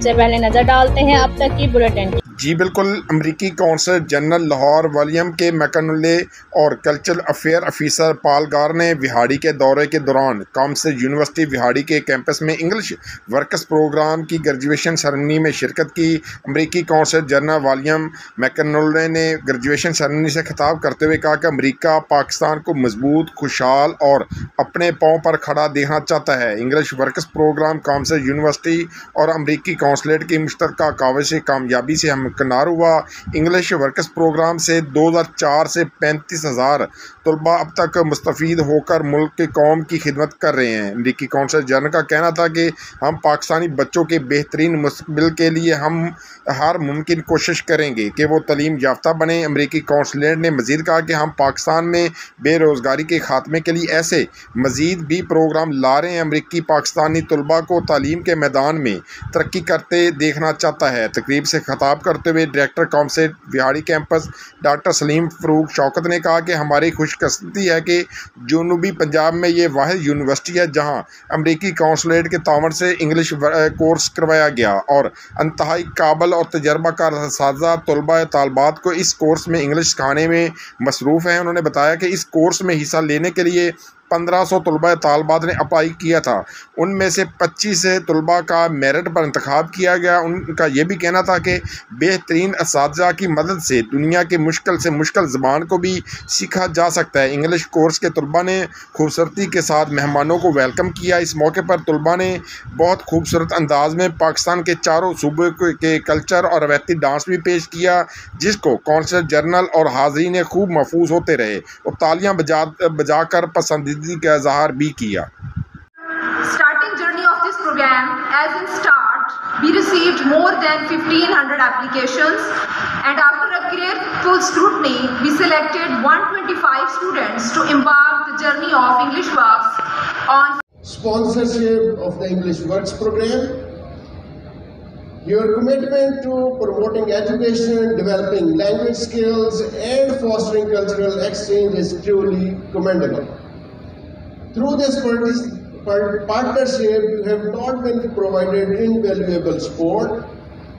सबसे पहले नजर डालते हैं अब तक की बुलेटिन। जी बिल्कुल। अमरीकी कौंसल जनरल लाहौर विलियम के मैकनोले और कल्चरल अफेयर ऑफिसर पाल गार ने विहाड़ी के दौरे के दौरान काउंसिल यूनिवर्सिटी विहाड़ी के कैंपस में इंग्लिश वर्कर्स प्रोग्राम की ग्रेजुएशन सेरेमनी में शिरकत की। अमरीकी कौंसल जनरल विलियम मैकनियोले ने ग्रेजुएशन सेरेमनी से खिताब करते हुए कहा कि अमरीका पाकिस्तान को मजबूत, खुशहाल और अपने पाँव पर खड़ा देखना चाहता है। English workers program council university और अमरीकी कौंसलेट की मुश्तरका काविश से कामयाबी से हमकनार हुआ। इंग्लिश वर्कर्स प्रोग्राम से 2004 से 35,000 तलबा अब तक मुस्तफ़ीद होकर मुल्क के कौम की खिदमत कर रहे हैं। अमरीकी कौंसल जनरल का कहना था कि हम पाकिस्तानी बच्चों के बेहतरीन मुस्तकबिल के लिए हम हर मुमकिन कोशिश करेंगे कि वो तलीम याफ्ता बने। अमरीकी कौंसलेट ने मज़ीद कहा कि हम पाकिस्तान में बेरोज़गारी के खात्मे के लिए ऐसे मज़ीद भी प्रोग्राम ला रहे हैं। अमरीकी पाकिस्तानी तलबा को तालीम के मैदान में तरक्की करते देखना चाहता है। तकरीब से खिताब करते हुए director council Vehari campus doctor Salim Farooq Shaukat ने कहा कि हमारी खुशकिस्मती है कि जनूबी पंजाब में ये वाहिद यूनिवर्सिटी है जहां अमरीकी कौंसलेट के तावन से इंग्लिश कोर्स करवाया गया और इंतहाई काबिल और तजर्बाकार असातिज़ा तलबा तालबात को इस कोर्स में इंग्लिश सिखाने में मसरूफ़ हैं। उन्होंने बताया कि इस कोर्स में हिस्सा लेने के लिए 1500 तलबा तालबात ने अप्लाई किया था। उनमें से 25 तलबा का मेरिट पर इंतखाब किया गया। उनका यह भी कहना था कि बेहतरीन असातिज़ा की मदद से दुनिया के मुश्किल से मुश्किल ज़बान को भी सीखा जा सकता है। इंग्लिश कोर्स के तलबा ने खूबसूरती के साथ मेहमानों को वेलकम किया। इस मौके पर तलबा ने बहुत खूबसूरत अंदाज में पाकिस्तान के चारों सूबे के कल्चर और रवायती डांस भी पेश किया, जिसको कौंसल जनरल और हाज़रीन ने खूब महफूज होते रहे और तालियां बजाकर पसंदीदा का इज़हार भी किया। Starting journey of this program, as in start, we received more than 1,500 applications, and after a careful scrutiny, we selected 125 students to embark the journey of English Works on sponsorship of the English Works program. Your commitment to promoting education, developing language skills, and fostering cultural exchange is truly commendable. Through this partnership, you have not been provided invaluable support,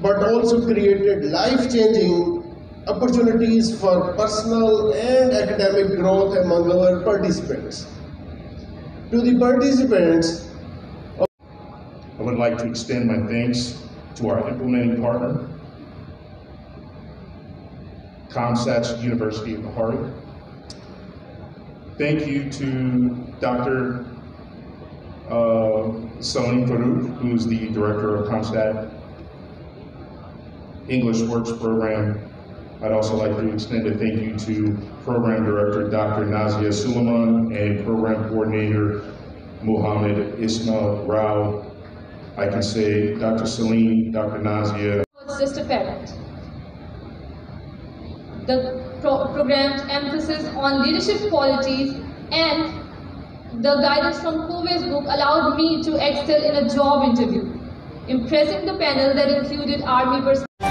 but also created life-changing opportunities for personal and academic growth among our participants. To the participants, I would like to extend my thanks to our implementing partner, Consulate University of Lahore. Thank you to Dr. Salim Farouk, who is the director of Consulate English Works program. I'd also like to extend a thank you to program director Dr. Nazia Suleiman and program coordinator Mohammed Ismail Rao. I can say Dr. Salim, Dr. Nazia. It's just a parent. The program's emphasis on leadership qualities and the guidance from Kove's book allowed me to excel in a job interview, impressing the panel that included Army personnel.